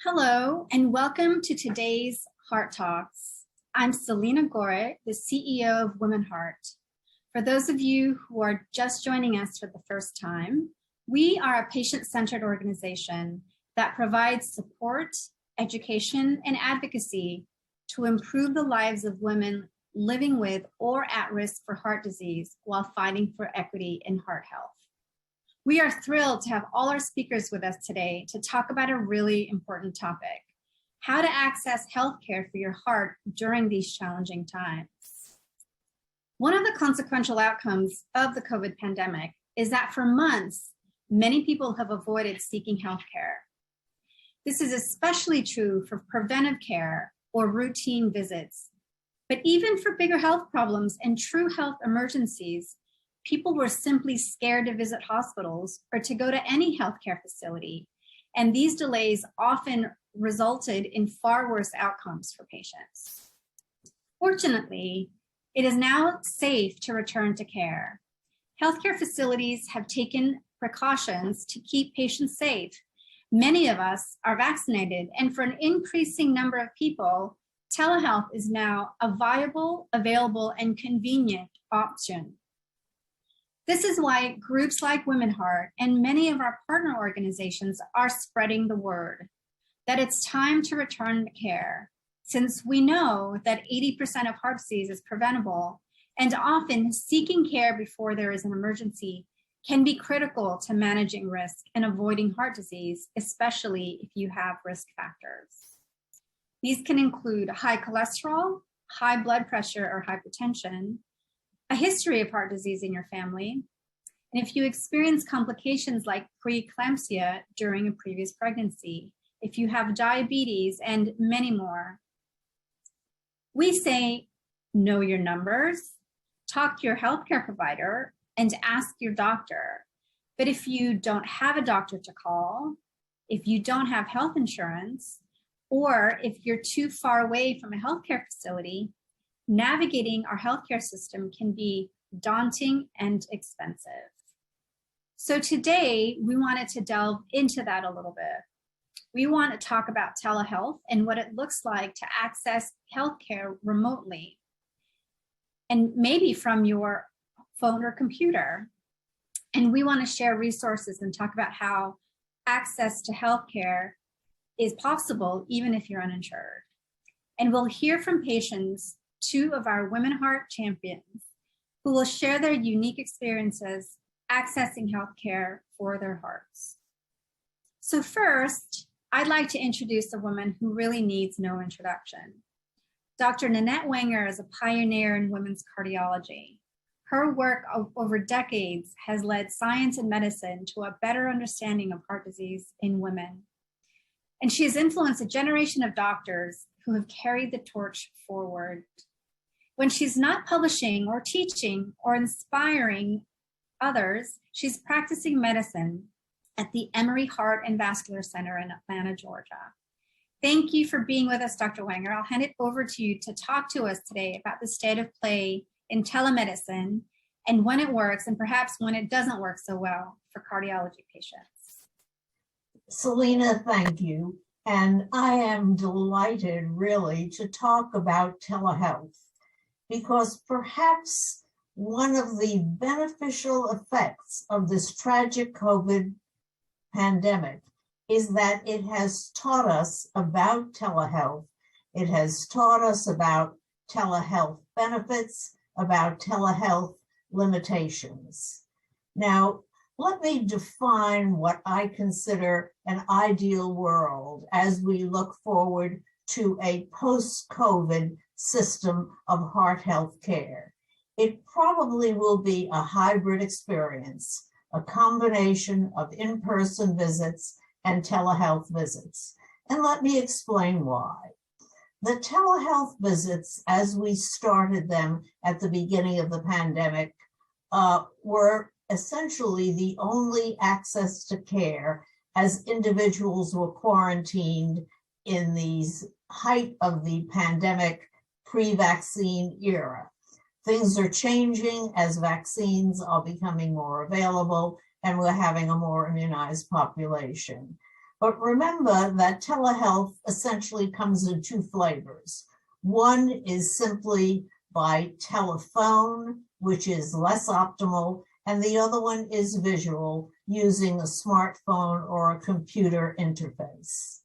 Hello, and welcome to today's Heart Talks. I'm Selena Gore, the CEO of WomenHeart. For those of you who are just joining us for the first time, we are a patient-centered organization that provides support, education, and advocacy to improve the lives of women living with or at risk for heart disease while fighting for equity in heart health. We are thrilled to have all our speakers with us today to talk about a really important topic: how to access healthcare for your heart during these challenging times. One of the consequential outcomes of the COVID pandemic is that for months, many people have avoided seeking healthcare. This is especially true for preventive care or routine visits. But even for bigger health problems and true health emergencies, people were simply scared to visit hospitals or to go to any healthcare facility. And these delays often resulted in far worse outcomes for patients. Fortunately, it is now safe to return to care. Healthcare facilities have taken precautions to keep patients safe. Many of us are vaccinated, and for an increasing number of people, telehealth is now a viable, available, and convenient option. This is why groups like WomenHeart and many of our partner organizations are spreading the word that it's time to return to care, since we know that 80% of heart disease is preventable, and often seeking care before there is an emergency can be critical to managing risk and avoiding heart disease, especially if you have risk factors. These can include high cholesterol, high blood pressure or hypertension, a history of heart disease in your family, and if you experience complications like preeclampsia during a previous pregnancy, if you have diabetes, and many more. We say, know your numbers, talk to your healthcare provider, and ask your doctor. But if you don't have a doctor to call, if you don't have health insurance, or if you're too far away from a healthcare facility, navigating our healthcare system can be daunting and expensive. So today, we wanted to delve into that a little bit. We want to talk about telehealth and what it looks like to access healthcare remotely, and maybe from your phone or computer. And we want to share resources and talk about how access to healthcare is possible even if you're uninsured. And we'll hear from patients, two of our WomenHeart Champions, who will share their unique experiences accessing healthcare for their hearts. So first, I'd like to introduce a woman who really needs no introduction. Dr. Nanette Wenger is a pioneer in women's cardiology. Her work over decades has led science and medicine to a better understanding of heart disease in women. And she has influenced a generation of doctors who have carried the torch forward. When she's not publishing or teaching or inspiring others, she's practicing medicine at the Emory Heart and Vascular Center in Atlanta, Georgia. Thank you for being with us, Dr. Wenger. I'll hand it over to you to talk to us today about the state of play in telemedicine and when it works and perhaps when it doesn't work so well for cardiology patients. Selena, thank you. And I am delighted really to talk about telehealth, because perhaps one of the beneficial effects of this tragic COVID pandemic is that it has taught us about telehealth. It has taught us about telehealth benefits, about telehealth limitations. Now, let me define what I consider an ideal world as we look forward to a post-COVID system of heart health care. It probably will be a hybrid experience, a combination of in-person visits and telehealth visits. And let me explain why. The telehealth visits, as we started them at the beginning of the pandemic, were essentially the only access to care as individuals were quarantined in the height of the pandemic pre-vaccine era. Things are changing as vaccines are becoming more available and we're having a more immunized population. But remember that telehealth essentially comes in two flavors. One is simply by telephone, which is less optimal, and the other one is visual, using a smartphone or a computer interface.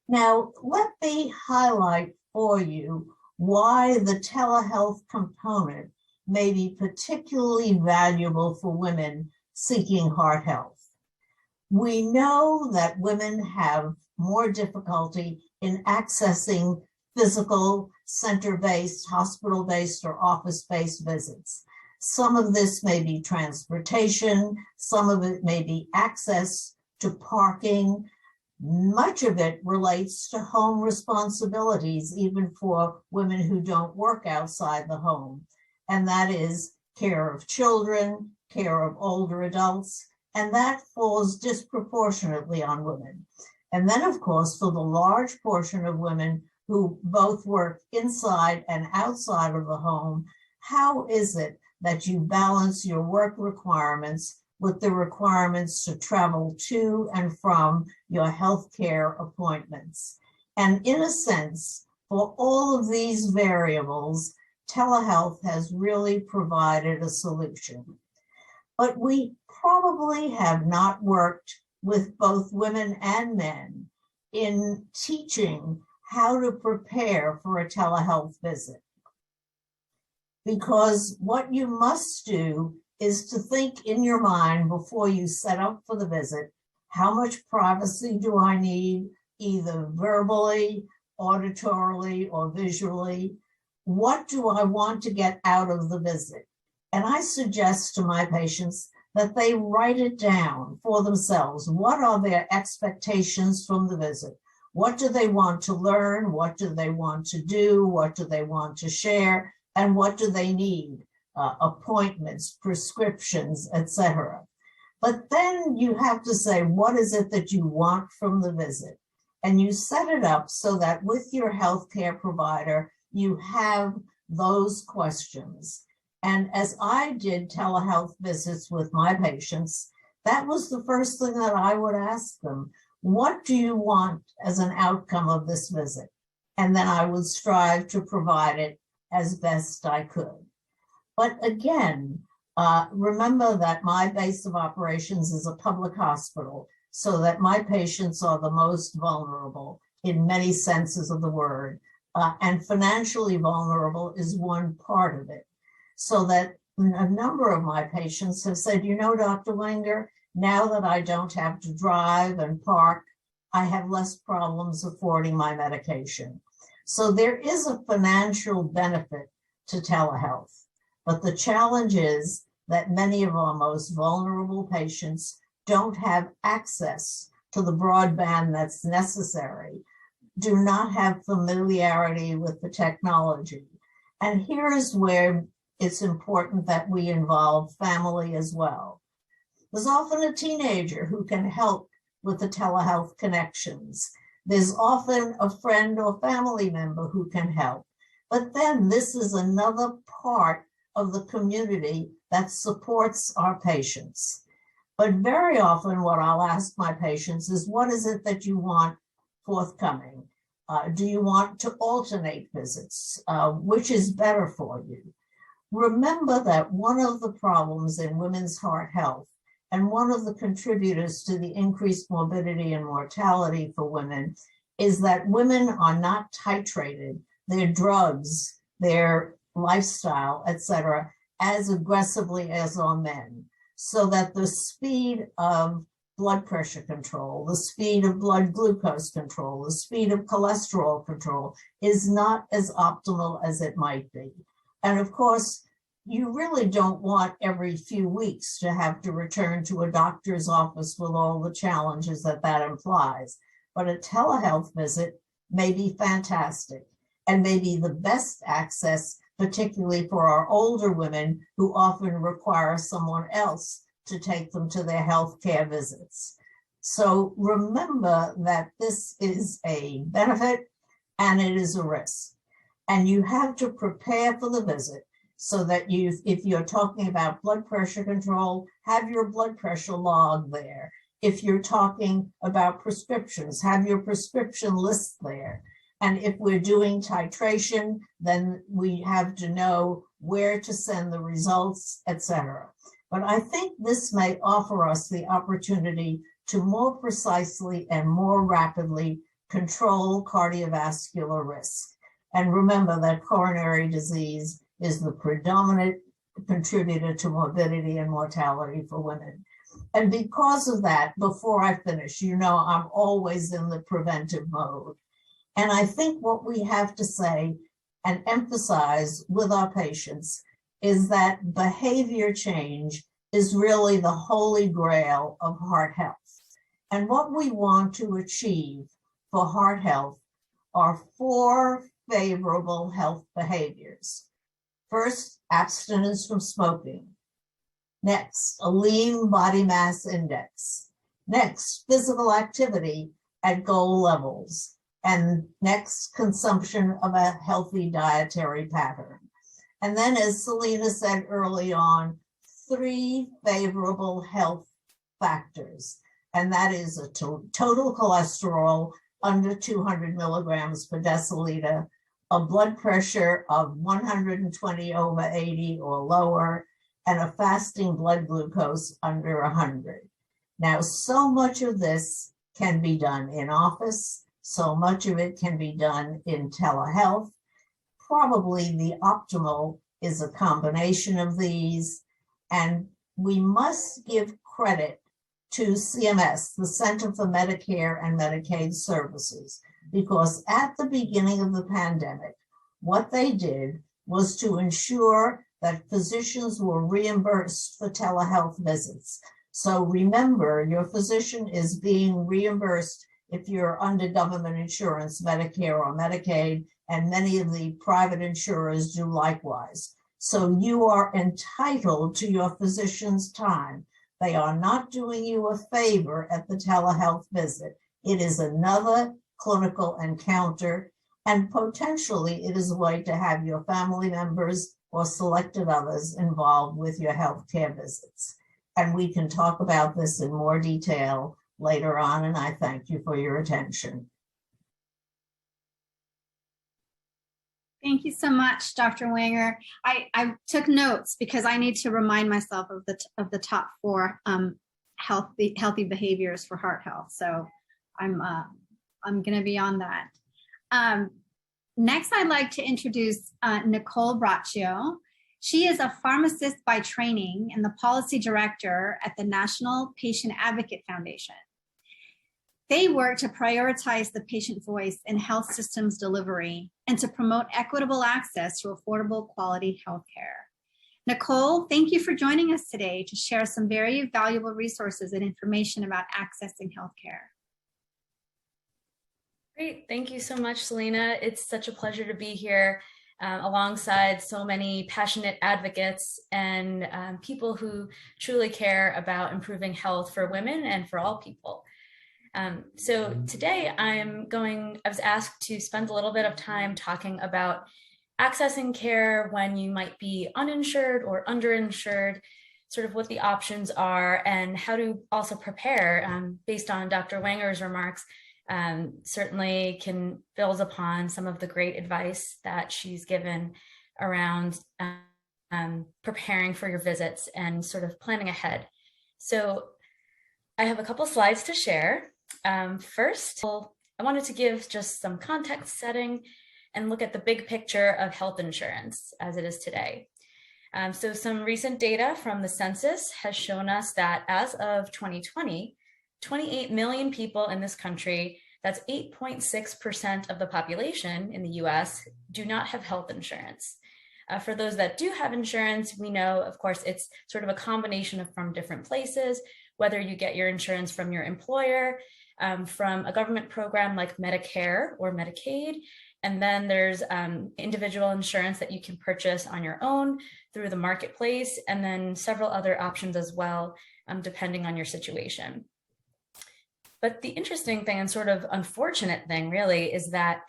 Now, let me highlight for you why the telehealth component may be particularly valuable for women seeking heart health. We know that women have more difficulty in accessing physical, center-based, hospital-based, or office-based visits. Some of this may be transportation, some of it may be access to parking. Much of it relates to home responsibilities, even for women who don't work outside the home. And that is care of children, care of older adults, and that falls disproportionately on women. And then, of course, for the large portion of women who both work inside and outside of the home, how is it that you balance your work requirements with the requirements to travel to and from your healthcare appointments? And in a sense, for all of these variables, telehealth has really provided a solution. But we probably have not worked with both women and men in teaching how to prepare for a telehealth visit. Because what you must do is to think in your mind before you set up for the visit, how much privacy do I need, either verbally, auditorily, or visually? What do I want to get out of the visit? And I suggest to my patients that they write it down for themselves. What are their expectations from the visit? What do they want to learn? What do they want to do? What do they want to share? And what do they need? Appointments, prescriptions, etc. But then you have to say, what is it that you want from the visit? And you set it up so that with your healthcare provider, you have those questions. And as I did telehealth visits with my patients, that was the first thing that I would ask them. What do you want as an outcome of this visit? And then I would strive to provide it as best I could. But again, remember that my base of operations is a public hospital, so that my patients are the most vulnerable in many senses of the word. And financially vulnerable is one part of it. So that a number of my patients have said, you know, Dr. Wenger, now that I don't have to drive and park, I have less problems affording my medication. So there is a financial benefit to telehealth. But the challenge is that many of our most vulnerable patients don't have access to the broadband that's necessary, do not have familiarity with the technology. And here is where it's important that we involve family as well. There's often a teenager who can help with the telehealth connections. There's often a friend or family member who can help. But then this is another part of the community that supports our patients. But very often what I'll ask my patients is, what is it that you want forthcoming? Do you want to alternate visits? Which is better for you? Remember that one of the problems in women's heart health, and one of the contributors to the increased morbidity and mortality for women, is that women are not titrated their drugs, their lifestyle, etc., as aggressively as are men. So that the speed of blood pressure control, the speed of blood glucose control, the speed of cholesterol control is not as optimal as it might be. And of course, you really don't want every few weeks to have to return to a doctor's office with all the challenges that that implies. But a telehealth visit may be fantastic and may be the best access, particularly for our older women who often require someone else to take them to their healthcare visits. So remember that this is a benefit and it is a risk. And you have to prepare for the visit so that if you're talking about blood pressure control, have your blood pressure log there. if you're talking about prescriptions, have your prescription list there. And if we're doing titration, then we have to know where to send the results, etc. But I think this may offer us the opportunity to more precisely and more rapidly control cardiovascular risk. And remember that coronary disease is the predominant contributor to morbidity and mortality for women. And because of that, before I finish, you know, I'm always in the preventive mode. And I think what we have to say and emphasize with our patients is that behavior change is really the holy grail of heart health. And what we want to achieve for heart health are 4 favorable health behaviors. First, abstinence from smoking. Next, a lean body mass index. Next, physical activity at goal levels. And next, consumption of a healthy dietary pattern. And then, as Selena said early on, 3 favorable health factors. And that is a total cholesterol under 200 milligrams per deciliter, a blood pressure of 120/80 or lower, and a fasting blood glucose under 100. Now, so much of this can be done in office. So much of it can be done in telehealth. Probably the optimal is a combination of these. And we must give credit to CMS, the Center for Medicare and Medicaid Services, because at the beginning of the pandemic, what they did was to ensure that physicians were reimbursed for telehealth visits. So remember, your physician is being reimbursed if you're under government insurance, Medicare or Medicaid, and many of the private insurers do likewise. So you are entitled to your physician's time. They are not doing you a favor at the telehealth visit. It is another clinical encounter, and potentially it is a way to have your family members or selected others involved with your healthcare visits. And we can talk about this in more detail later on, and I thank you for your attention. Thank you so much, Dr. Wenger. I took notes because I need to remind myself of the top 4 healthy behaviors for heart health. So I'm going to be on that. Next, I'd like to introduce Nicole Braccio. She is a pharmacist by training and the policy director at the National Patient Advocate Foundation. They work to prioritize the patient voice in health systems delivery and to promote equitable access to affordable quality healthcare. Nicole, thank you for joining us today to share some very valuable resources and information about accessing healthcare. Great, thank you so much, Selena. It's such a pleasure to be here alongside so many passionate advocates and people who truly care about improving health for women and for all people. So today I was asked to spend a little bit of time talking about accessing care when you might be uninsured or underinsured, sort of what the options are and how to also prepare based on Dr. Wenger's remarks. Certainly builds upon some of the great advice that she's given around preparing for your visits and sort of planning ahead. So I have a couple slides to share. First, I wanted to give just some context setting and look at the big picture of health insurance as it is today. So some recent data from the census has shown us that as of 2020, 28 million people in this country, that's 8.6% of the population in the US, do not have health insurance. For those that do have insurance, we know, of course, it's sort of a combination from different places, whether you get your insurance from your employer, from a government program like Medicare or Medicaid, and then there's individual insurance that you can purchase on your own through the marketplace, and then several other options as well, depending on your situation. But the interesting thing and sort of unfortunate thing really is that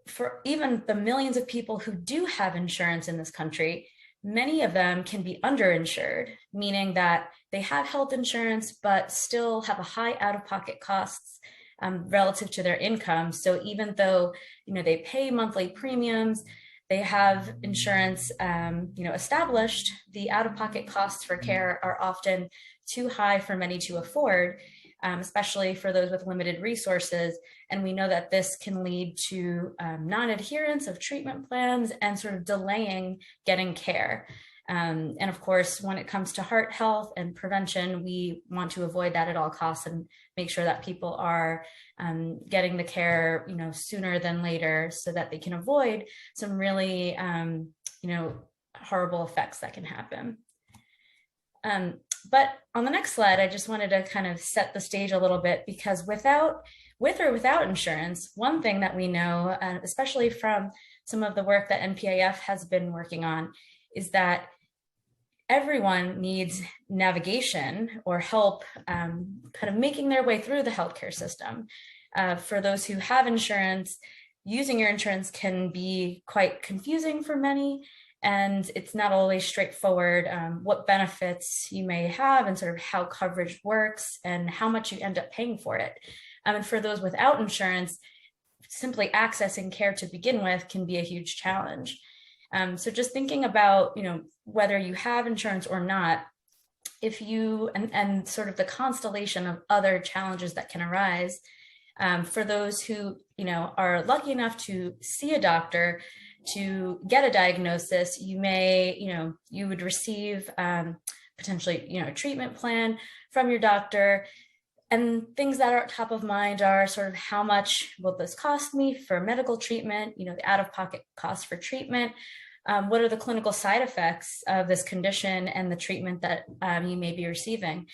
for even the millions of people who do have insurance in this country, many of them can be underinsured, meaning that they have health insurance, but still have a high out-of-pocket costs relative to their income. So even though, they pay monthly premiums, they have insurance, established, the out-of-pocket costs for care are often too high for many to afford, especially for those with limited resources. And we know that this can lead to non-adherence of treatment plans and sort of delaying getting care. And of course, when it comes to heart health and prevention, we want to avoid that at all costs and make sure that people are getting the care, sooner than later, so that they can avoid some really, horrible effects that can happen. But on the next slide, I just wanted to kind of set the stage a little bit, because with or without insurance, one thing that we know, especially from some of the work that NPIF has been working on, is that everyone needs navigation or help kind of making their way through the healthcare system. For those who have insurance, using your insurance can be quite confusing for many, and it's not always straightforward what benefits you may have and sort of how coverage works and how much you end up paying for it. And for those without insurance, simply accessing care to begin with can be a huge challenge. So just thinking about, whether you have insurance or not, if you, and sort of the constellation of other challenges that can arise, for those who, are lucky enough to see a doctor, to get a diagnosis, you may, you would receive potentially, a treatment plan from your doctor. And things that are top of mind are sort of how much will this cost me for medical treatment, the out-of-pocket cost for treatment, what are the clinical side effects of this condition and the treatment that you may be receiving,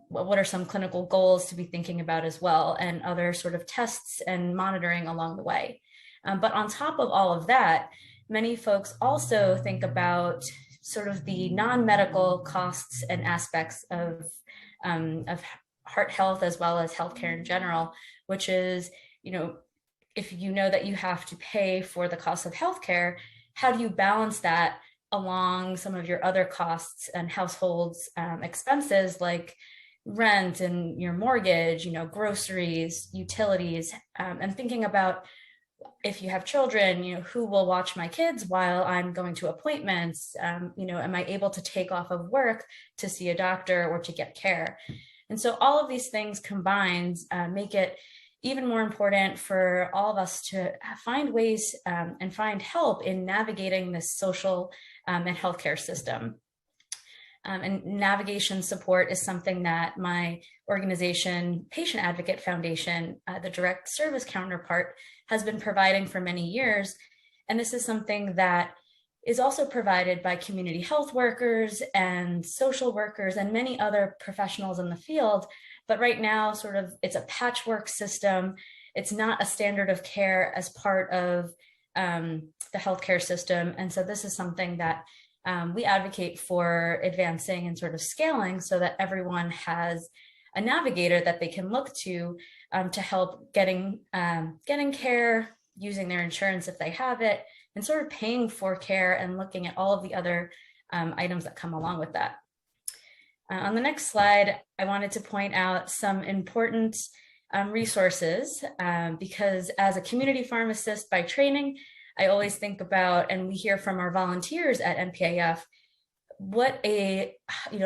what are some clinical goals to be thinking about as well, and other sort of tests and monitoring along the way. But on top of all of that, many folks also think about sort of the non-medical costs and aspects of heart health as well as healthcare in general, which is, if you know that you have to pay for the cost of healthcare, how do you balance that along some of your other costs and households expenses like rent and your mortgage, groceries, utilities, and thinking about if you have children, who will watch my kids while I'm going to appointments? Am I able to take off of work to see a doctor or to get care? And so all of these things combined make it even more important for all of us to find ways and find help in navigating this social and healthcare system. And navigation support is something that my organization, Patient Advocate Foundation, the direct service counterpart, has been providing for many years. And this is something that is also provided by community health workers and social workers and many other professionals in the field. But right now, sort of, it's a patchwork system. It's not a standard of care as part of the healthcare system. And so this is something that we advocate for advancing and sort of scaling so that everyone has a navigator that they can look to help getting care, using their insurance if they have it, and sort of paying for care and looking at all of the other items that come along with that. On the next slide, I wanted to point out some important resources because as a community pharmacist by training, I always think about, and we hear from our volunteers at NPIF,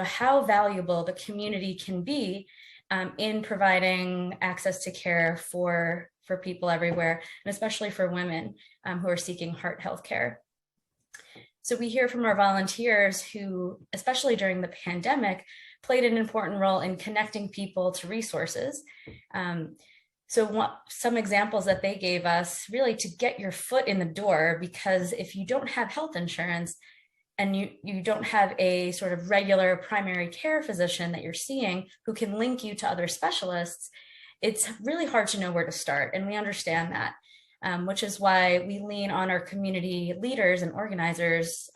how valuable the community can be in providing access to care for people everywhere, and especially for women who are seeking heart health care. So we hear from our volunteers who, especially during the pandemic, played an important role in connecting people to resources. Some examples that they gave us, really to get your foot in the door, because if you don't have health insurance and you don't have a sort of regular primary care physician that you're seeing who can link you to other specialists, it's really hard to know where to start. And we understand that, which is why we lean on our community leaders and organizers,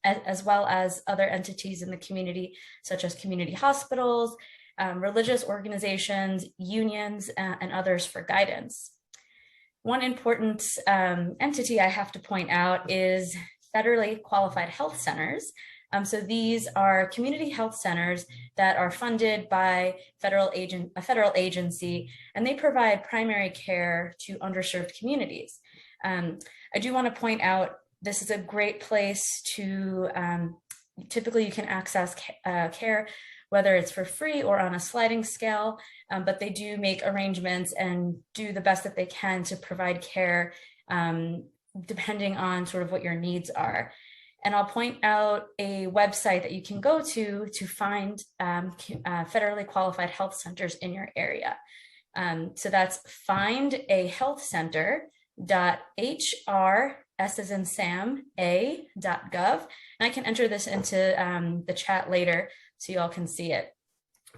as well as other entities in the community, such as community hospitals, religious organizations, unions, and others for guidance. One important entity I have to point out is federally qualified health centers. So these are community health centers that are funded by a federal agency, and they provide primary care to underserved communities. I do want to point out, this is a great place to, typically you can access care, whether it's for free or on a sliding scale, but they do make arrangements and do the best that they can to provide care depending on sort of what your needs are. And I'll point out a website that you can go to find federally qualified health centers in your area. So that's findahealthcenter.hr, S as in Sam, a.gov. And I can enter this into the chat later so you all can see it.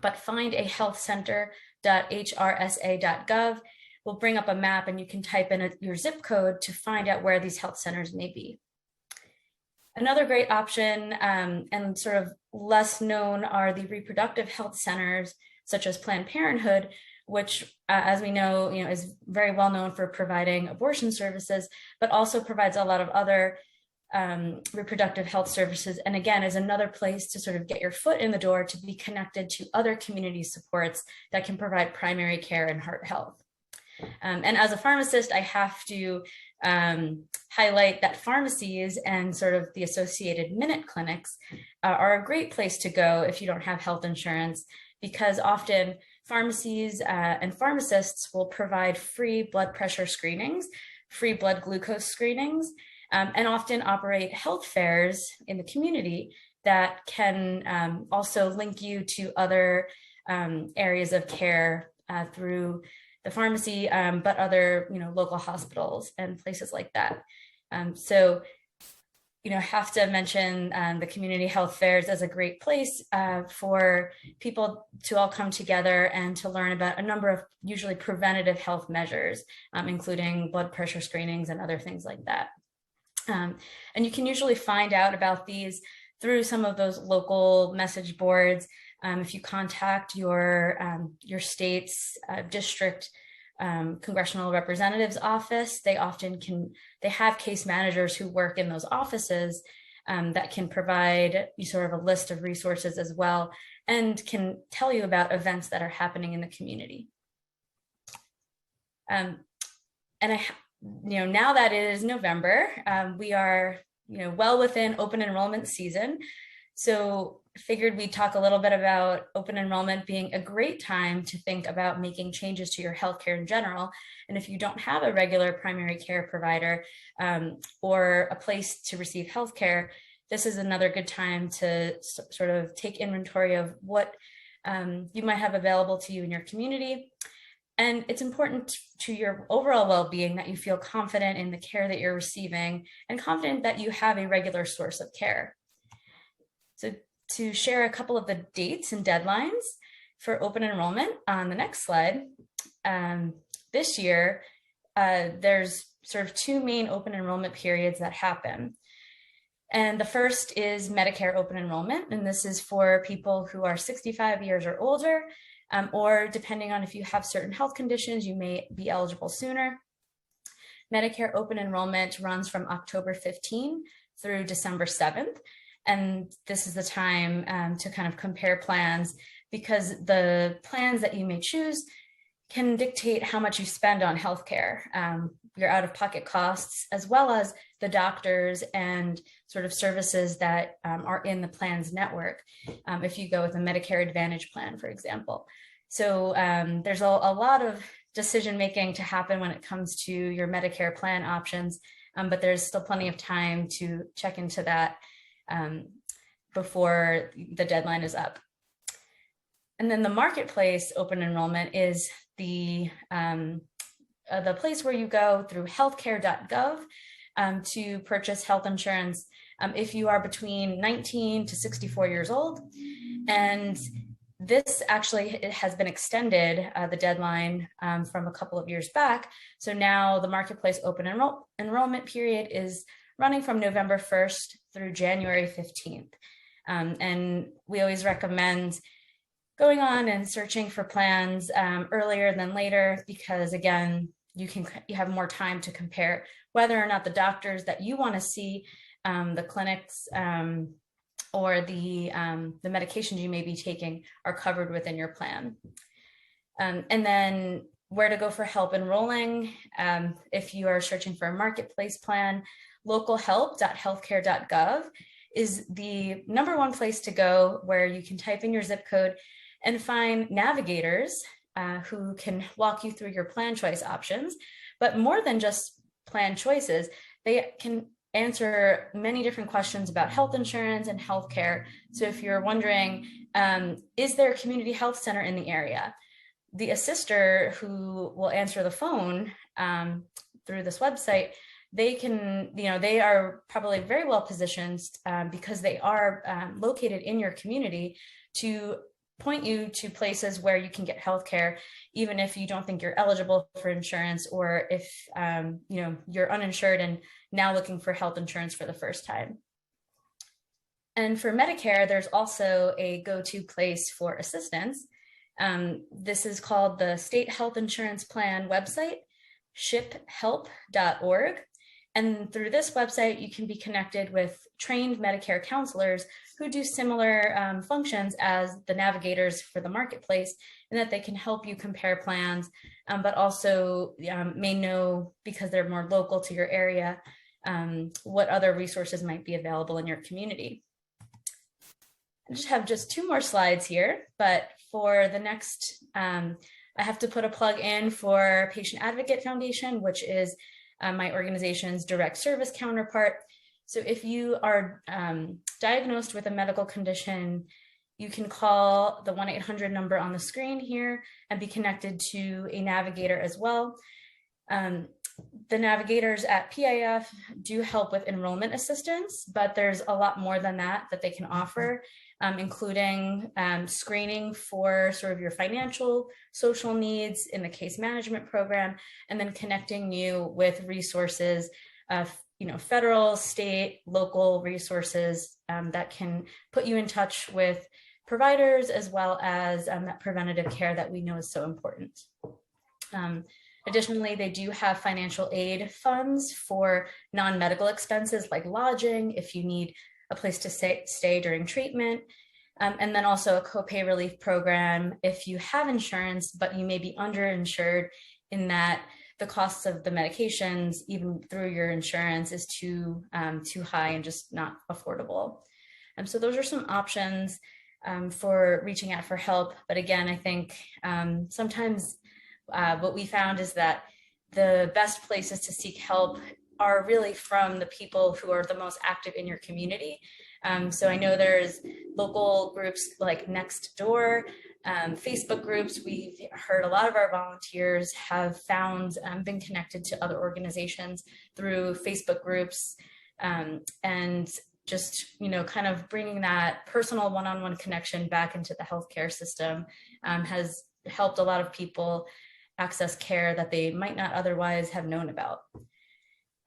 But findahealthcenter.hrsa.gov will bring up a map, and you can type in your zip code to find out where these health centers may be. Another great option, and sort of less known, are the reproductive health centers, such as Planned Parenthood, which, as we know, is very well known for providing abortion services, but also provides a lot of other reproductive health services. And again, is another place to sort of get your foot in the door to be connected to other community supports that can provide primary care and heart health. And as a pharmacist, I have to highlight that pharmacies and sort of the associated minute clinics are a great place to go if you don't have health insurance, because often pharmacies and pharmacists will provide free blood pressure screenings, free blood glucose screenings, and often operate health fairs in the community that can also link you to other areas of care through the pharmacy, but other local hospitals and places like that. So have to mention the community health fairs as a great place for people to all come together and to learn about a number of usually preventative health measures, including blood pressure screenings and other things like that. And you can usually find out about these through some of those local message boards. If you contact your state's district congressional representative's office, they have case managers who work in those offices that can provide you sort of a list of resources as well, and can tell you about events that are happening in the community. And now that it is November, we are well within open enrollment season. So figured we'd talk a little bit about open enrollment being a great time to think about making changes to your healthcare in general. And if you don't have a regular primary care provider or a place to receive healthcare, this is another good time to sort of take inventory of what you might have available to you in your community. And it's important to your overall well-being that you feel confident in the care that you're receiving and confident that you have a regular source of care. So to share a couple of the dates and deadlines for open enrollment on the next slide, this year, there's sort of two main open enrollment periods that happen. And the first is Medicare open enrollment, and this is for people who are 65 years or older, or depending on if you have certain health conditions, you may be eligible sooner. Medicare open enrollment runs from October 15 through December 7th. And this is the time to kind of compare plans, because the plans that you may choose can dictate how much you spend on healthcare, your out-of-pocket costs, as well as the doctors and sort of services that are in the plan's network, if you go with a Medicare Advantage plan, for example. So there's a lot of decision-making to happen when it comes to your Medicare plan options, but there's still plenty of time to check into that before the deadline is up. And then the marketplace open enrollment is the place where you go through healthcare.gov to purchase health insurance if you are between 19 to 64 years old. And this actually has been extended, the deadline from a couple of years back. So now the marketplace open enrollment period is running from November 1st through January 15th. And we always recommend going on and searching for plans earlier than later, because again, you have more time to compare whether or not the doctors that you want to see the clinics, or the medications you may be taking are covered within your plan. And then where to go for help enrolling. If you are searching for a marketplace plan, localhelp.healthcare.gov is the #1 place to go, where you can type in your zip code and find navigators who can walk you through your plan choice options. But more than just plan choices, they can answer many different questions about health insurance and healthcare. So if you're wondering, is there a community health center in the area? The assister who will answer the phone through this website, they are probably very well positioned because they are located in your community to point you to places where you can get healthcare, even if you don't think you're eligible for insurance, or if you're uninsured and now looking for health insurance for the first time. And for Medicare, there's also a go-to place for assistance. This is called the State Health Insurance Plan website, shiphelp.org. And through this website, you can be connected with trained Medicare counselors who do similar functions as the navigators for the marketplace, and that they can help you compare plans, but also may know, because they're more local to your area, what other resources might be available in your community. I just have 2 more slides here, but for the next, I have to put a plug in for Patient Advocate Foundation, which is my organization's direct service counterpart. So if you are diagnosed with a medical condition, you can call the 1-800 number on the screen here and be connected to a navigator as well. The navigators at PIF do help with enrollment assistance, but there's a lot more than that they can offer, including screening for sort of your financial, social needs in the case management program, and then connecting you with resources, federal, state, local resources that can put you in touch with providers, as well as that preventative care that we know is so important. Additionally, they do have financial aid funds for non-medical expenses like lodging, if you need a place to stay during treatment, and then also a copay relief program if you have insurance, but you may be underinsured, in that the costs of the medications, even through your insurance, is too high and just not affordable. So those are some options for reaching out for help. But again, I think sometimes what we found is that the best places to seek help are really from the people who are the most active in your community. So I know there's local groups like Next Door, Facebook groups. We've heard a lot of our volunteers have found, been connected to other organizations through Facebook groups, and just, kind of bringing that personal one-on-one connection back into the healthcare system has helped a lot of people access care that they might not otherwise have known about.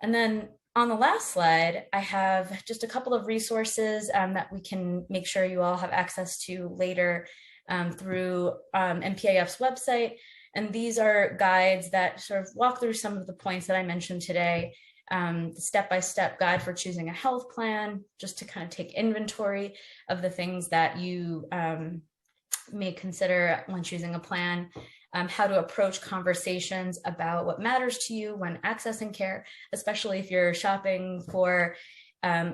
And then on the last slide, I have just a couple of resources that we can make sure you all have access to later through MPIF's website. And these are guides that sort of walk through some of the points that I mentioned today. The step-by-step guide for choosing a health plan, just to kind of take inventory of the things that you may consider when choosing a plan. How to approach conversations about what matters to you when accessing care, especially if you're shopping for a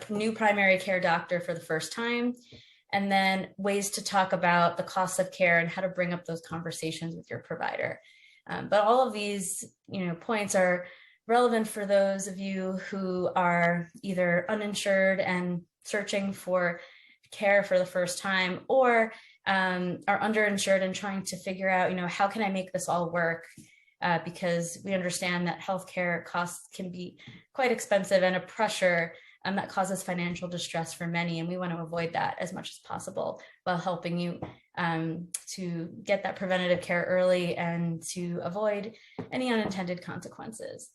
new primary care doctor for the first time, and then ways to talk about the costs of care and how to bring up those conversations with your provider. But all of these, points are relevant for those of you who are either uninsured and searching for care for the first time, or are underinsured and trying to figure out, how can I make this all work? Because we understand that healthcare costs can be quite expensive and a pressure that causes financial distress for many. And we want to avoid that as much as possible while helping you to get that preventative care early and to avoid any unintended consequences.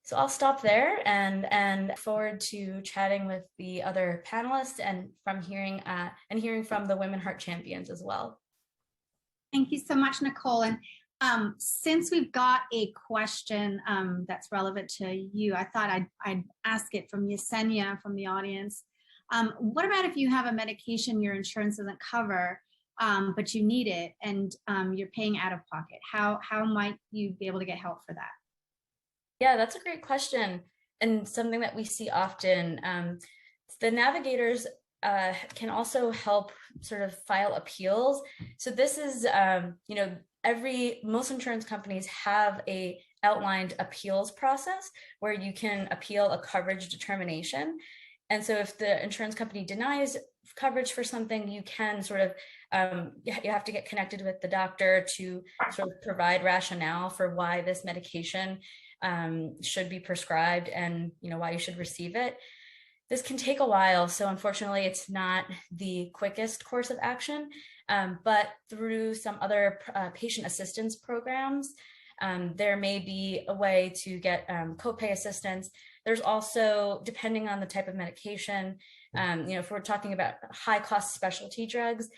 So I'll stop there and look forward to chatting with the other panelists and hearing from the WomenHeart Champions as well. Thank you so much, Nicole. And Since we've got a question that's relevant to you, I thought I'd ask it from Yesenia from the audience. What about if you have a medication your insurance doesn't cover, but you need it and you're paying out of pocket? How might you be able to get help for that? Yeah, that's a great question, and something that we see often. The navigators can also help sort of file appeals. So this is, most insurance companies have a outlined appeals process where you can appeal a coverage determination. And so if the insurance company denies coverage for something, you can sort of, you have to get connected with the doctor to sort of provide rationale for why this medication should be prescribed and, why you should receive it. This can take a while, so unfortunately it's not the quickest course of action, but through some other patient assistance programs, there may be a way to get copay assistance. There's also, depending on the type of medication, if we're talking about high cost specialty drugs,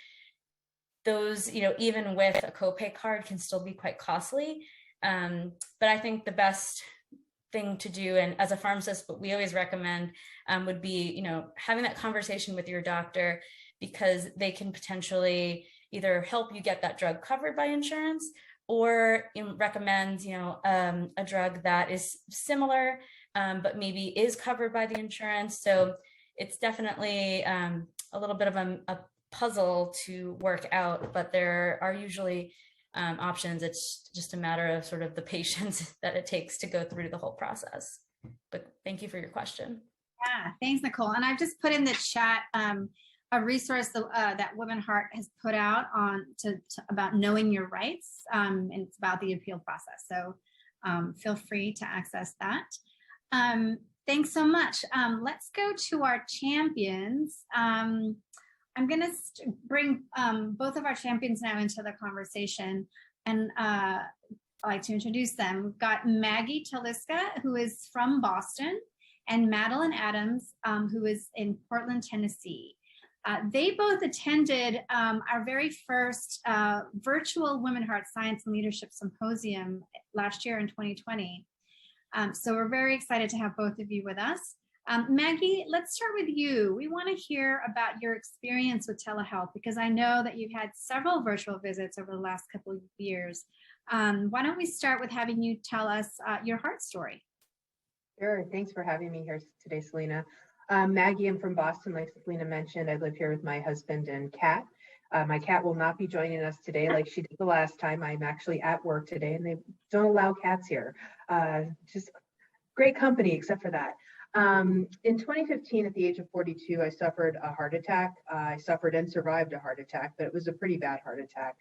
those, even with a copay card can still be quite costly. But I think the best thing to do, and as a pharmacist, what we always recommend would be, having that conversation with your doctor, because they can potentially either help you get that drug covered by insurance or recommend, a drug that is similar, but maybe is covered by the insurance. So it's definitely a little bit of a puzzle to work out, but there are usually options. It's just a matter of sort of the patience that it takes to go through the whole process. But thank you for your question. Yeah, thanks, Nicole. And I've just put in the chat a resource that WomenHeart has put out on about knowing your rights, and it's about the appeal process. So feel free to access that. Thanks so much. Let's go to our champions. I'm going to bring both of our champions now into the conversation, and I'd like to introduce them. We've got Maggie Teliska, who is from Boston, and Madalyn Adams, who is in Portland, Tennessee. They both attended our very first virtual WomenHeart Science and Leadership Symposium last year in 2020. So we're very excited to have both of you with us. Maggie, let's start with you. We want to hear about your experience with telehealth, because I know that you've had several virtual visits over the last couple of years. Why don't we start with having you tell us your heart story? Sure. Thanks for having me here today, Selena. Maggie, I'm from Boston. Like Selena mentioned, I live here with my husband and cat. My cat will not be joining us today like she did the last time. I'm actually at work today, and they don't allow cats here. Just great company, except for that. In 2015, at the age of 42, I suffered a heart attack. I suffered and survived a heart attack, but it was a pretty bad heart attack.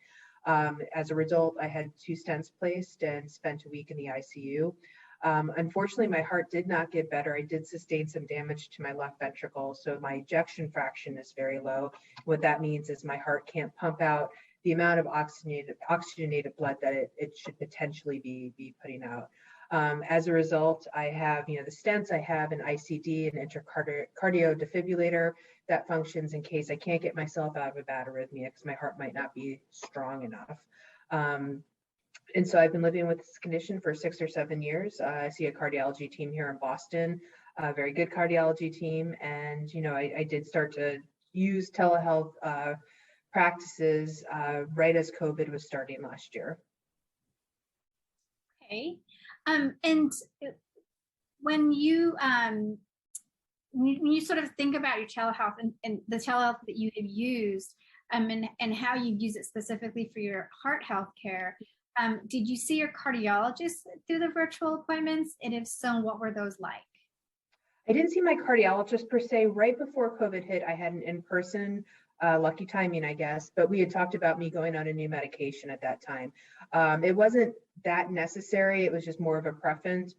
As a result, I had 2 stents placed and spent a week in the ICU. Unfortunately, my heart did not get better. I did sustain some damage to my left ventricle, so my ejection fraction is very low. What that means is my heart can't pump out the amount of oxygenated blood that it should potentially be putting out. As a result, I have, the stents, I have an ICD, an intracardio defibrillator that functions in case I can't get myself out of a bad arrhythmia because my heart might not be strong enough. And so I've been living with this condition for 6 or 7 years. I see a cardiology team here in Boston, a very good cardiology team. And, I did start to use telehealth practices right as COVID was starting last year. Okay. And when you sort of think about your telehealth and the telehealth that you have used, and how you use it specifically for your heart health care, did you see your cardiologist through the virtual appointments? And if so, what were those like? I didn't see my cardiologist per se. Right before COVID hit, I had an in-person, lucky timing, I guess, but we had talked about me going on a new medication at that time. It wasn't that necessary. It was just more of a preference.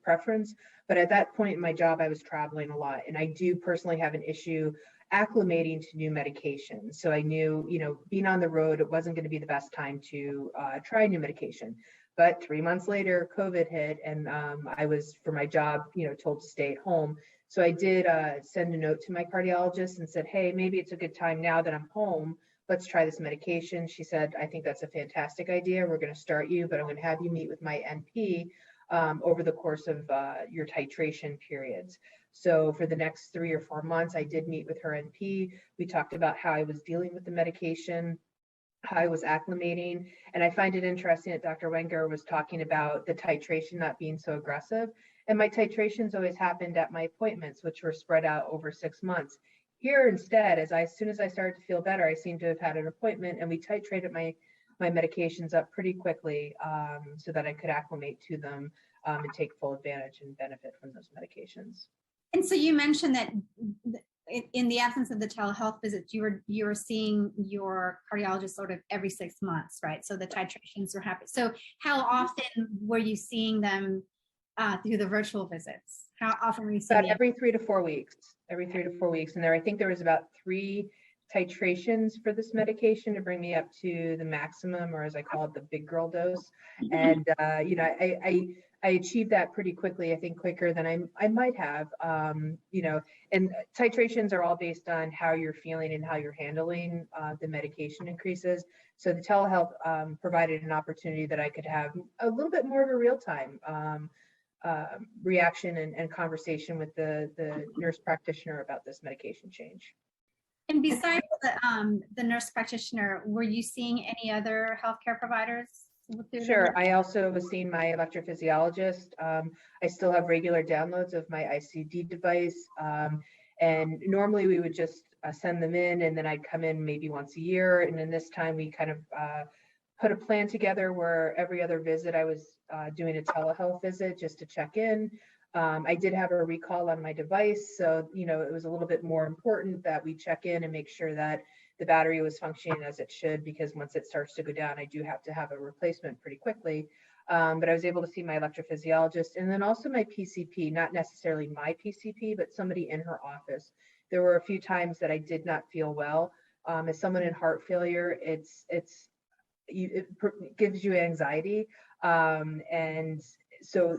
But at that point in my job, I was traveling a lot, and I do personally have an issue acclimating to new medications. So I knew, being on the road, it wasn't going to be the best time to try new medication. But 3 months later, COVID hit, and I was, for my job, told to stay at home. So I did send a note to my cardiologist and said, hey, maybe it's a good time now that I'm home let's try this medication. She said, I think that's a fantastic idea. We're going to start you, but I'm going to have you meet with my NP over the course of your titration periods. So for the next 3 or 4 months, I did meet with her NP. We talked about how I was dealing with the medication, how I was acclimating. And I find it interesting that Dr. Wenger was talking about the titration not being so aggressive. And my titrations always happened at my appointments, which were spread out over 6 months. Here instead, as soon as I started to feel better, I seemed to have had an appointment, and we titrated my medications up pretty quickly so that I could acclimate to them and take full advantage and benefit from those medications. And so you mentioned that in the absence of the telehealth visits, you were seeing your cardiologist sort of every 6 months, right? So the titrations were happening. So how often were you seeing them through the virtual visits? How often were you seeing them? About every 3 to 4 weeks. Every 3 to 4 weeks. And I think there was about 3 titrations for this medication to bring me up to the maximum, or as I call it, the big girl dose. And you know, I achieved that pretty quickly. I think quicker than I might have. You know, and titrations are all based on how you're feeling and how you're handling the medication increases. So the telehealth provided an opportunity that I could have a little bit more of a real time reaction and conversation with the nurse practitioner about this medication change. And besides the nurse practitioner, were you seeing any other healthcare providers? Sure. I also was seeing my electrophysiologist. I still have regular downloads of my ICD device. And normally we would just send them in, and then I'd come in maybe once a year. And then this time we kind of put a plan together where every other visit I was doing a telehealth visit just to check in. I did have a recall on my device, so you know it was a little bit more important that we check in and make sure that the battery was functioning as it should, because once it starts to go down, I do have to have a replacement pretty quickly. But I was able to see my electrophysiologist, and then also my PCP, not necessarily my PCP, but somebody in her office. There were a few times that I did not feel well. As someone in heart failure, it gives you anxiety, and so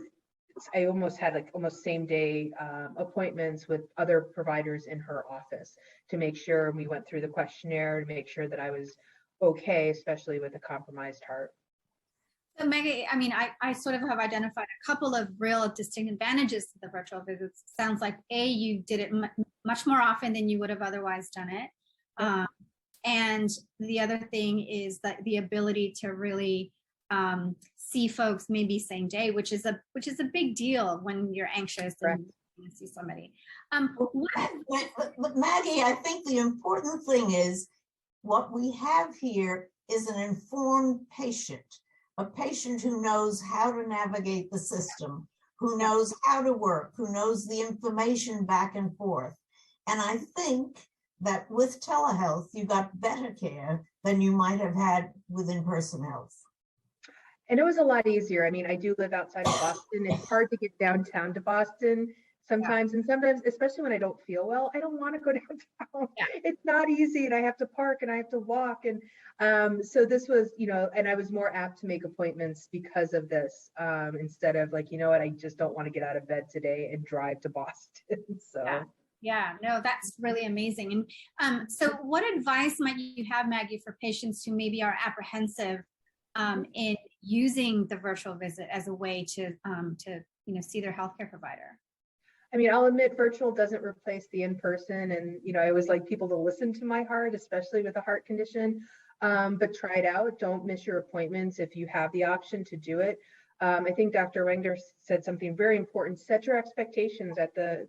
I almost had like almost same day appointments with other providers in her office to make sure we went through the questionnaire to make sure that I was okay, especially with a compromised heart. So Maggie, I mean, I sort of have identified a couple of real distinct advantages to the virtual visits. Sounds like you did it much more often than you would have otherwise done it. And the other thing is that the ability to really see folks maybe same day, which is a big deal when you're anxious and you see somebody. But Maggie, I think the important thing is what we have here is an informed patient, a patient who knows how to navigate the system, who knows how to work, who knows the information back and forth. And I think that with telehealth, you got better care than you might have had with in-person health. And it was a lot easier. I mean, I do live outside of Boston. It's hard to get downtown to Boston sometimes. And sometimes, especially when I don't feel well, I don't want to go downtown. It's not easy, and I have to park and I have to walk. And so this was, you know, and I was more apt to make appointments because of this, instead of like, you know what, I just don't want to get out of bed today and drive to Boston. So. Yeah, no, that's really amazing. And so what advice might you have, Maggie, for patients who maybe are apprehensive in using the virtual visit as a way to you know, see their healthcare provider? I mean, I'll admit virtual doesn't replace the in-person, and you know, I always like people to listen to my heart, especially with a heart condition. But try it out. Don't miss your appointments if you have the option to do it. I think Dr. Wenger said something very important. Set your expectations at the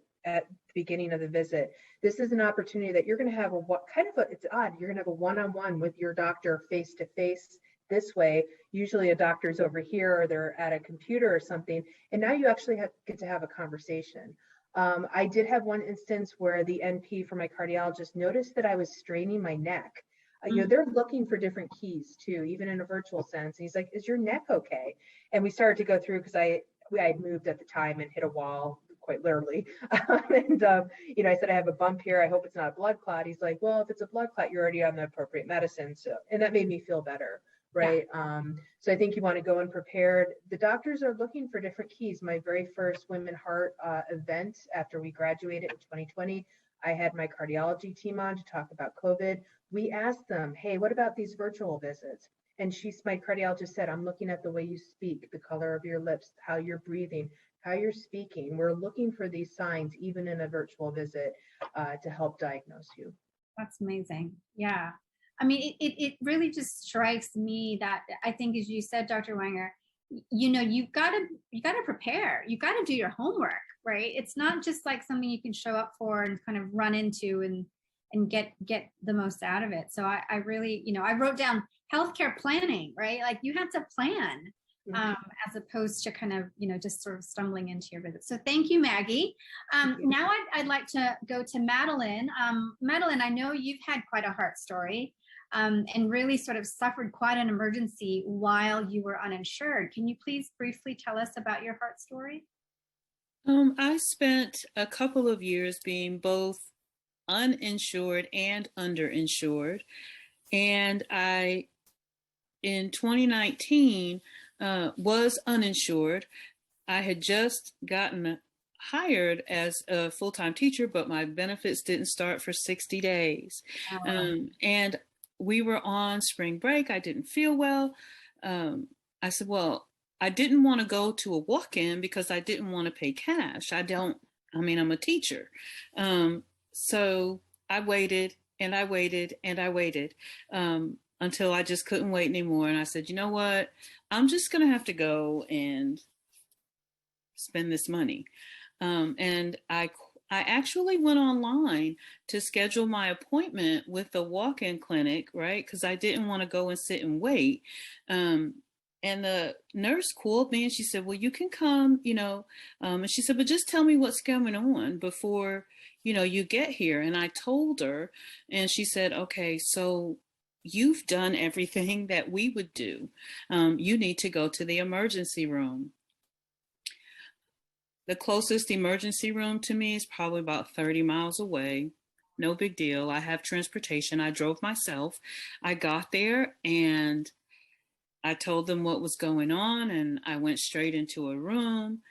beginning of the visit. This is an opportunity that you're going to have it's odd. You're going to have a one-on-one with your doctor face to face. This way, usually a doctor's over here or they're at a computer or something, and now you actually get to have a conversation. I did have one instance where the NP for my cardiologist noticed that I was straining my neck. You know, they're looking for different keys too, even in a virtual sense. And he's like, "Is your neck okay?" And we started to go through, because I had moved at the time and hit a wall, quite literally. And you know, I said, "I have a bump here. I hope it's not a blood clot." He's like, "Well, if it's a blood clot, you're already on the appropriate medicine." So, and that made me feel better. Right. Yeah. So I think you want to go in prepared. The doctors are looking for different keys. My very first Women Heart event after we graduated in 2020, I had my cardiology team on to talk about COVID. We asked them, hey, what about these virtual visits? And my cardiologist said, I'm looking at the way you speak, the color of your lips, how you're breathing, how you're speaking. We're looking for these signs, even in a virtual visit, to help diagnose you. That's amazing. Yeah. I mean, it really just strikes me that I think, as you said, Dr. Wenger, you've got to prepare. You've got to do your homework, right? It's not just like something you can show up for and kind of run into and get the most out of it. So I really, I wrote down healthcare planning, right? Like you have to plan as opposed to kind of, just sort of stumbling into your visit. So thank you, Maggie. Now I'd like to go to Madalyn. Madalyn, I know you've had quite a heart story and really sort of suffered quite an emergency while you were uninsured. Can you please briefly tell us about your heart story? I spent a couple of years being both uninsured and underinsured. And I, in 2019, was uninsured. I had just gotten hired as a full-time teacher, but my benefits didn't start for 60 days. And we were on spring break. I didn't feel well. I said, well, I didn't want to go to a walk-in because I didn't want to pay cash. I'm a teacher. So I waited and I waited and I waited until I just couldn't wait anymore. And I said, you know what? I'm just going to have to go and spend this money. And I actually went online to schedule my appointment with the walk-in clinic, right? Because I didn't want to go and sit and wait. And the nurse called me and she said, well, you can come, and she said, but just tell me what's going on before, you get here. And I told her, and she said, okay, so you've done everything that we would do. You need to go to the emergency room. The closest emergency room to me is probably about 30 miles away. No big deal. I have transportation. I drove myself. I got there and I told them what was going on and I went straight into a room.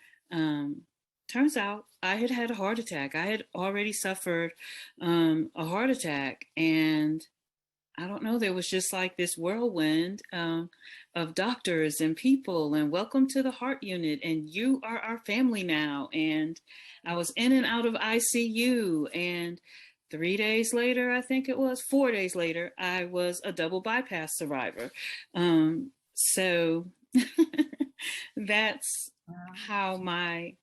Turns out I had had a heart attack. I had already suffered a heart attack, and I don't know, there was just like this whirlwind of doctors and people and welcome to the heart unit and you are our family now. And I was in and out of ICU, and 3 days later, I think it was 4 days later, I was a double bypass survivor. So that's how my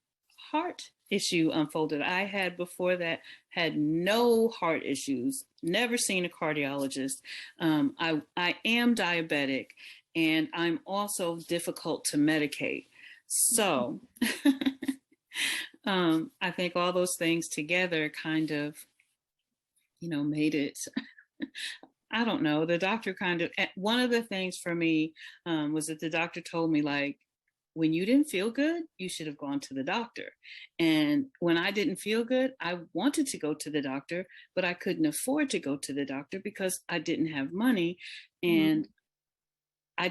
heart issue unfolded. I had before that had no heart issues, never seen a cardiologist. I am diabetic and I'm also difficult to medicate. So I think all those things together kind of, made it, I don't know, the doctor one of the things for me was that the doctor told me, like, when you didn't feel good, you should have gone to the doctor. And when I didn't feel good, I wanted to go to the doctor, but I couldn't afford to go to the doctor because I didn't have money. And I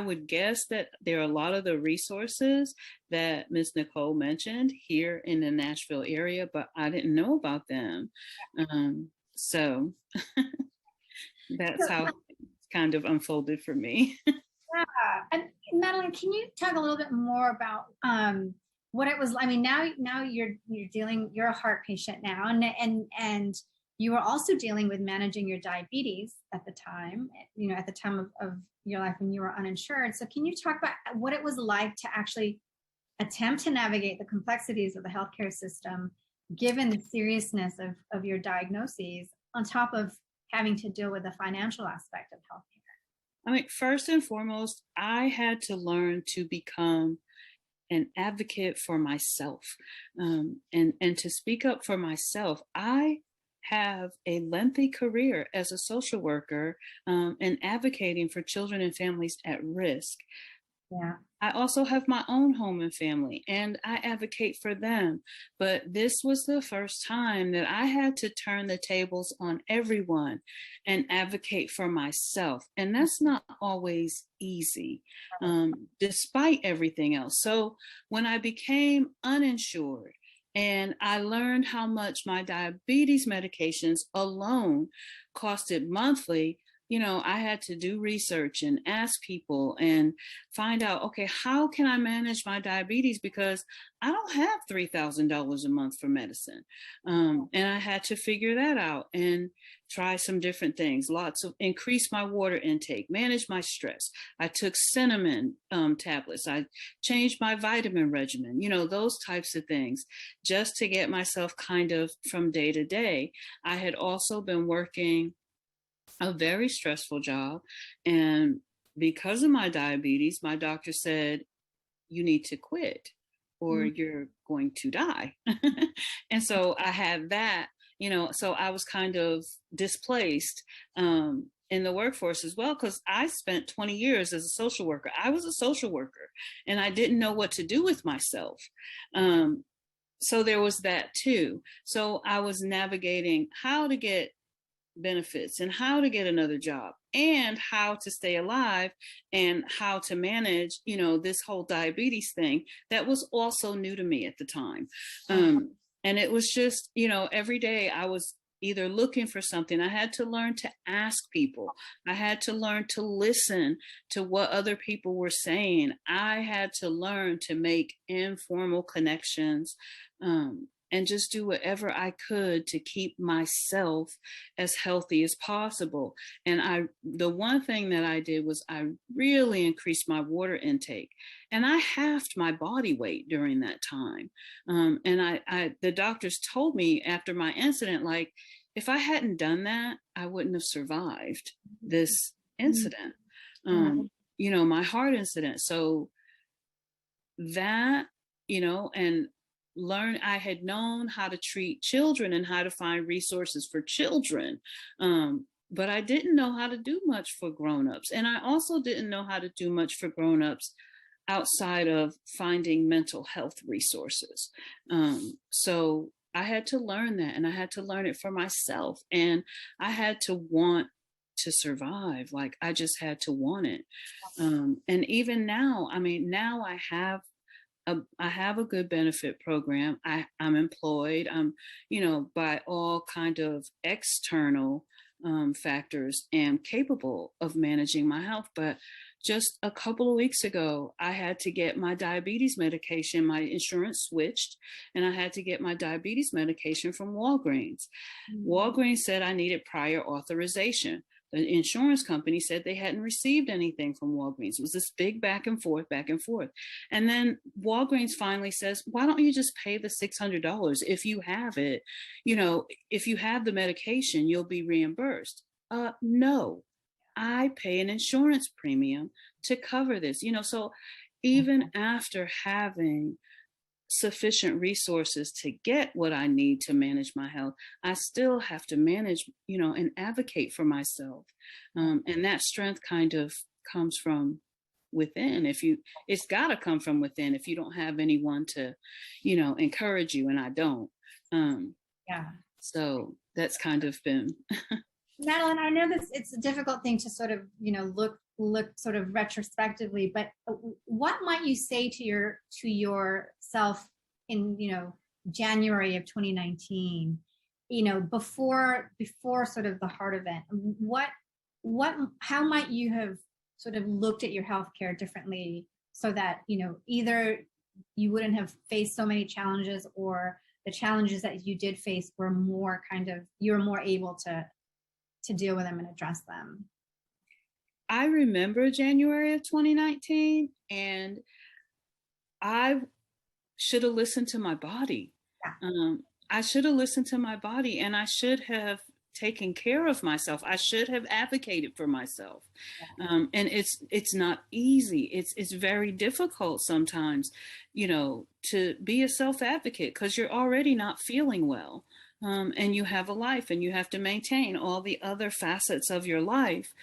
would guess that there are a lot of the resources that Ms. Nicole mentioned here in the Nashville area, but I didn't know about them. So that's how it kind of unfolded for me. Yeah. And Madalyn, can you talk a little bit more about what it was? I mean, now you're a heart patient now, and you were also dealing with managing your diabetes at the time, at the time of your life when you were uninsured. So can you talk about what it was like to actually attempt to navigate the complexities of the healthcare system, given the seriousness of your diagnoses, on top of having to deal with the financial aspect of healthcare? I mean, first and foremost, I had to learn to become an advocate for myself, and to speak up for myself. I have a lengthy career as a social worker and advocating for children and families at risk. Yeah. I also have my own home and family, and I advocate for them. But this was the first time that I had to turn the tables on everyone and advocate for myself. And that's not always easy, despite everything else. So when I became uninsured And I learned how much my diabetes medications alone costed monthly. I had to do research and ask people and find out, okay, how can I manage my diabetes? Because I don't have $3,000 a month for medicine. And I had to figure that out and try some different things, increase my water intake, manage my stress. I took cinnamon tablets. I changed my vitamin regimen, those types of things, just to get myself kind of from day to day. I had also been working a very stressful job. And because of my diabetes, my doctor said, you need to quit or you're going to die. And so I had that, so I was kind of displaced in the workforce as well, because I spent 20 years as a social worker. I was a social worker and I didn't know what to do with myself. So there was that too. So I was navigating how to get benefits and how to get another job and how to stay alive and how to manage, this whole diabetes thing that was also new to me at the time. And it was just, every day I was either looking for something. I had to learn to ask people. I had to learn to listen to what other people were saying. I had to learn to make informal connections, and just do whatever I could to keep myself as healthy as possible. And the one thing that I did was I really increased my water intake, and I halved my body weight during that time. And the doctors told me after my incident, like, if I hadn't done that, I wouldn't have survived this incident, my heart incident. So that, and I had known how to treat children and how to find resources for children. But I didn't know how to do much for grownups. And I also didn't know how to do much for grownups outside of finding mental health resources. So I had to learn that, and I had to learn it for myself. And I had to want to survive. Like, I just had to want it. And even now, now I have a good benefit program. I'm employed. I'm, by all kind of external factors, am capable of managing my health. But just a couple of weeks ago, I had to get my diabetes medication. My insurance switched, and I had to get my diabetes medication from Walgreens. Walgreens said I needed prior authorization. The insurance company said they hadn't received anything from Walgreens. It was this big back and forth. And then Walgreens finally says, why don't you just pay the $600? If you have it, if you have the medication, you'll be reimbursed. No, I pay an insurance premium to cover this, so even after having sufficient resources to get what I need to manage my health, I still have to manage, and advocate for myself. And that strength kind of comes from within. It's got to come from within if you don't have anyone to, encourage you. And I don't. So that's kind of been. Madalyn, I know it's a difficult thing to sort of, look sort of retrospectively, but what might you say to yourself in, January of 2019, before sort of the heart event? How might you have sort of looked at your healthcare differently so that, either you wouldn't have faced so many challenges, or the challenges that you did face were more you're more able to deal with them and address them? I remember January of 2019, and I should have listened to my body. I should have listened to my body, and I should have taken care of myself. I should have advocated for myself. And it's not easy. It's very difficult sometimes, to be a self-advocate, because you're already not feeling well. And you have a life, and you have to maintain all the other facets of your life,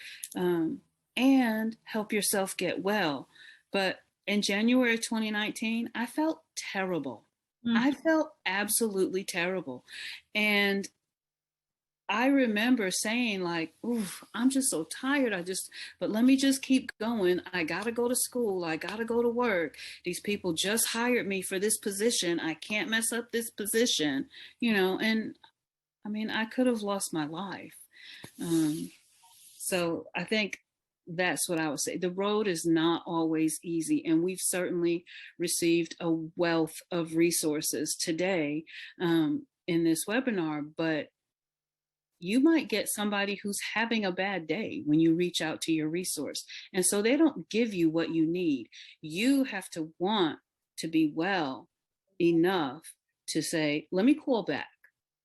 and help yourself get well. But in January of 2019, I felt terrible. I felt absolutely terrible. And I remember saying like, oof, I'm just so tired. But let me just keep going. I got to go to school. I got to go to work. These people just hired me for this position. I can't mess up this position, and I mean, I could have lost my life. So I think that's what I would say. The road is not always easy, and we've certainly received a wealth of resources today in this webinar, but you might get somebody who's having a bad day when you reach out to your resource. And so they don't give you what you need. You have to want to be well enough to say, let me call back,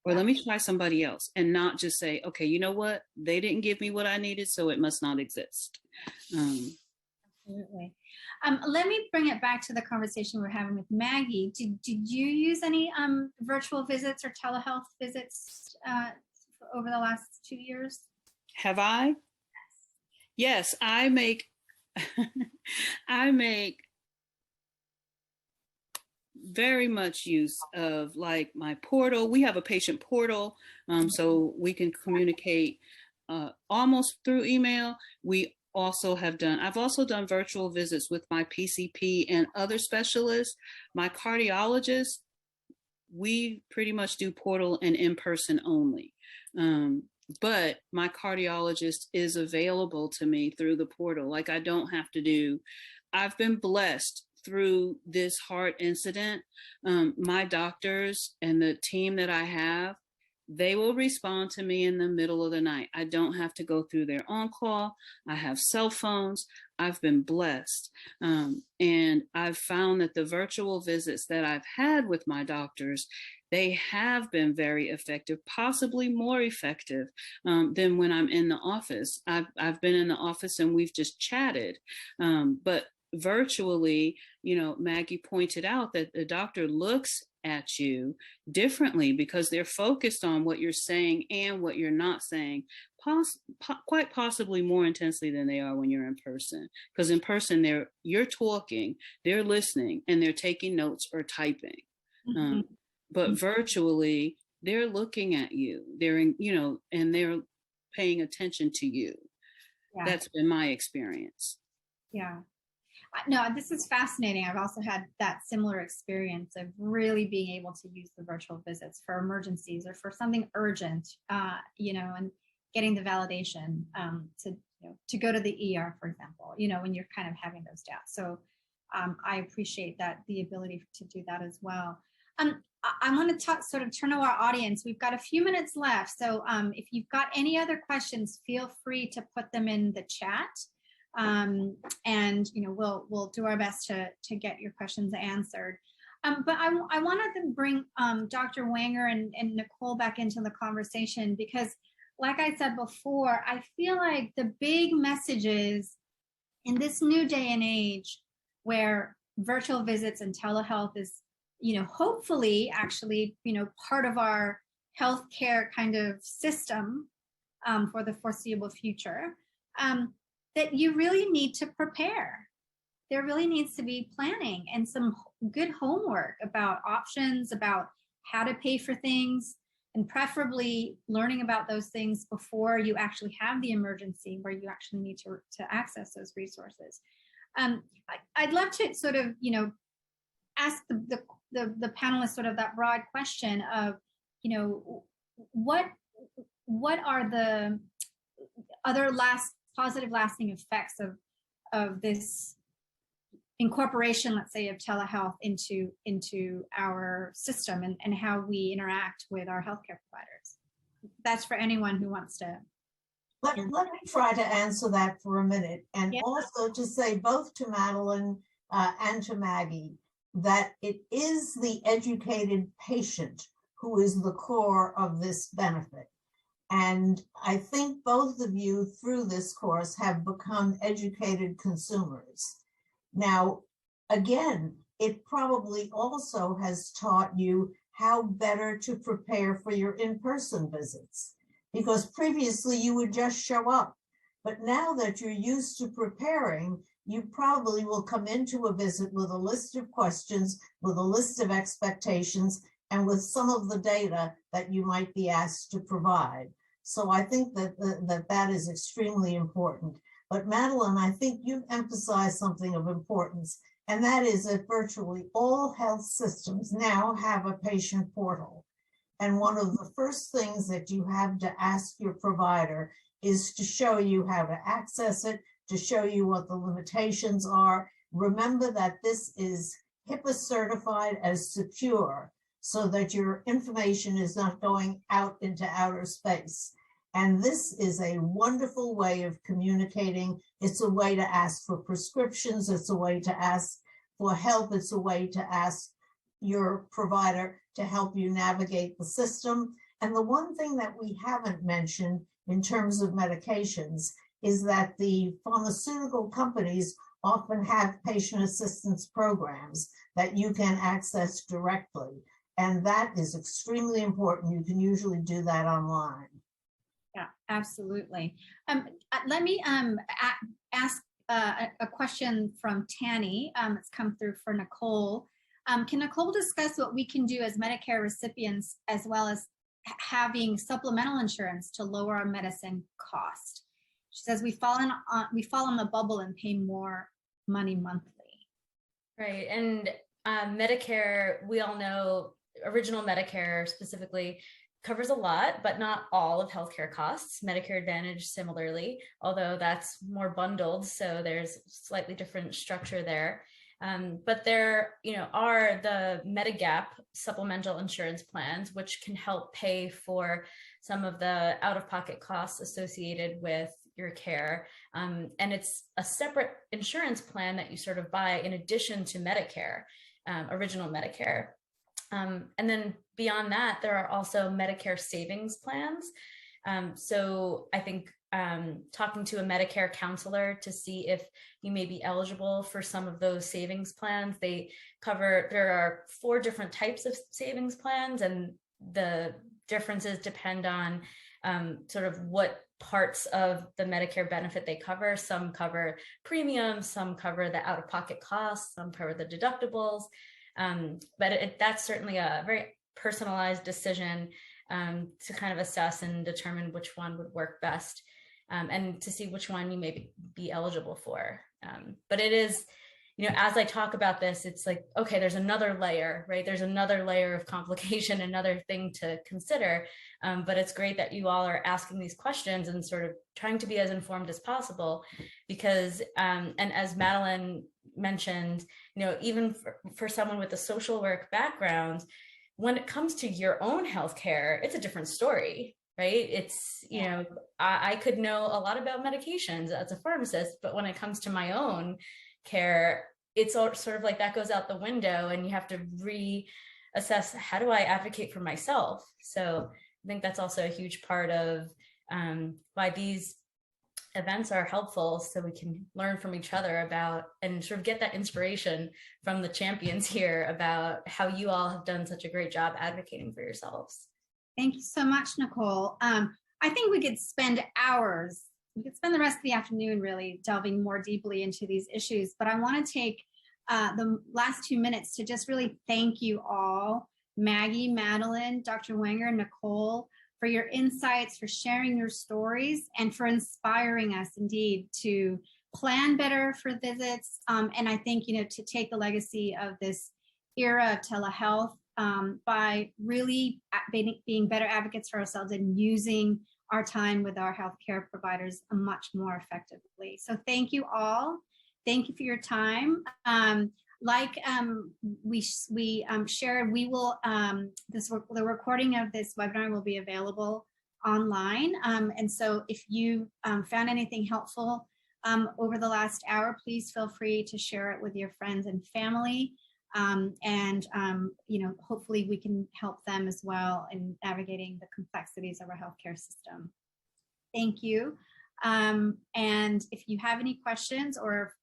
or let me try somebody else, and not just say, okay, you know what? They didn't give me what I needed, so it must not exist. Absolutely. Let me bring it back to the conversation we're having with Maggie. Did you use any virtual visits or telehealth visits over the last 2 years? Have I? Yes, I make I make very much use of like my portal. We have a patient portal, so we can communicate almost through email. I've also done virtual visits with my PCP and other specialists. My cardiologist, we pretty much do portal and in-person only. But my cardiologist is available to me through the portal. Like I've been blessed through this heart incident. My doctors and the team that I have, they will respond to me in the middle of the night. I don't have to go through their on-call. I have cell phones. I've been blessed. And I've found that the virtual visits that I've had with my doctors, they have been very effective, possibly more effective than when I'm in the office. I've been in the office and we've just chatted. But virtually, Maggie pointed out that the doctor looks at you differently because they're focused on what you're saying and what you're not saying, quite possibly more intensely than they are when you're in person. Because in person, you're talking, they're listening, and they're taking notes or typing. Mm-hmm. But virtually, they're looking at you. And they're paying attention to you. Yeah. That's been my experience. Yeah. No, this is fascinating. I've also had that similar experience of really being able to use the virtual visits for emergencies or for something urgent, and getting the validation to go to the ER, for example, when you're kind of having those doubts. So I appreciate that, the ability to do that as well. I want to sort of turn to our audience. We've got a few minutes left. So if you've got any other questions, feel free to put them in the chat. And we'll do our best to get your questions answered. But I wanted to bring Dr. Wenger and Nicole back into the conversation because, like I said before, I feel like the big messages in this new day and age where virtual visits and telehealth is, hopefully actually, part of our healthcare kind of system for the foreseeable future, that you really need to prepare. There really needs to be planning and some good homework about options, about how to pay for things, and preferably learning about those things before you actually have the emergency where you actually need to access those resources. I'd love to sort of, ask the panelists sort of that broad question of, what are the other positive lasting effects of this incorporation, let's say, of telehealth into our system and how we interact with our healthcare providers. That's for anyone who wants to. Let me try to answer that for a minute, and also to say both to Madalyn and to Maggie that it is the educated patient who is the core of this benefit. And I think both of you through this course have become educated consumers. Now, again, it probably also has taught you how better to prepare for your in-person visits, because previously you would just show up. But now that you're used to preparing, you probably will come into a visit with a list of questions, with a list of expectations, and with some of the data that you might be asked to provide. So I think that is extremely important. But Madalyn, I think you've emphasized something of importance, and that is that virtually all health systems now have a patient portal. And one of the first things that you have to ask your provider is to show you how to access it, to show you what the limitations are. Remember that this is HIPAA certified as secure, so that your information is not going out into outer space. And this is a wonderful way of communicating. It's a way to ask for prescriptions. It's a way to ask for help. It's a way to ask your provider to help you navigate the system. And the one thing that we haven't mentioned in terms of medications is that the pharmaceutical companies often have patient assistance programs that you can access directly. And that is extremely important. You can usually do that online. Yeah, absolutely. Let me ask a question from Tanny. It's come through for Nicole. Can Nicole discuss what we can do as Medicare recipients, as well as having supplemental insurance to lower our medicine cost? She says we fall on the bubble and pay more money monthly. Right, and Medicare, we all know, original Medicare specifically covers a lot, but not all of healthcare costs. Medicare Advantage similarly, although that's more bundled, so there's slightly different structure there. But there, are the Medigap supplemental insurance plans, which can help pay for some of the out-of-pocket costs associated with your care. And it's a separate insurance plan that you sort of buy in addition to Medicare, original Medicare. And then beyond that, there are also Medicare savings plans. So I think talking to a Medicare counselor to see if you may be eligible for some of those savings plans. There are 4 different types of savings plans, and the differences depend on sort of what parts of the Medicare benefit they cover. Some cover premiums, some cover the out-of-pocket costs, some cover the deductibles. But that's certainly a very personalized decision to kind of assess and determine which one would work best, and to see which one you may be eligible for. But it is, as I talk about this, it's like, okay, there's another layer, right? There's another layer of complication, another thing to consider. But it's great that you all are asking these questions and sort of trying to be as informed as possible, because, and as Madalyn mentioned, even for someone with a social work background, when it comes to your own healthcare, it's a different story, right? It's, I could know a lot about medications as a pharmacist, but when it comes to my own care, it's all sort of like that goes out the window, and you have to reassess, how do I advocate for myself? So I think that's also a huge part of why these events are helpful, so we can learn from each other about and sort of get that inspiration from the champions here about how you all have done such a great job advocating for yourselves. Thank you so much, Nicole. I think we could spend hours, we could spend the rest of the afternoon really delving more deeply into these issues, but I want to take the last 2 minutes to just really thank you all, Maggie, Madalyn, Dr. Wenger, Nicole, for your insights, for sharing your stories, and for inspiring us indeed to plan better for visits. And I think, to take the legacy of this era of telehealth by really being better advocates for ourselves and using our time with our healthcare providers much more effectively. So thank you all. Thank you for your time. Like we shared, we will the recording of this webinar will be available online. And so if you found anything helpful over the last hour, please feel free to share it with your friends and family. Hopefully we can help them as well in navigating the complexities of our healthcare system. Thank you. And if you have any questions or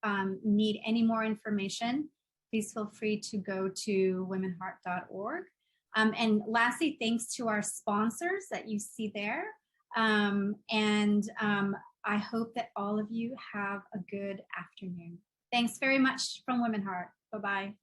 need any more information, please feel free to go to womenheart.org. And lastly, thanks to our sponsors that you see there. I hope that all of you have a good afternoon. Thanks very much from Women Heart. Bye-bye.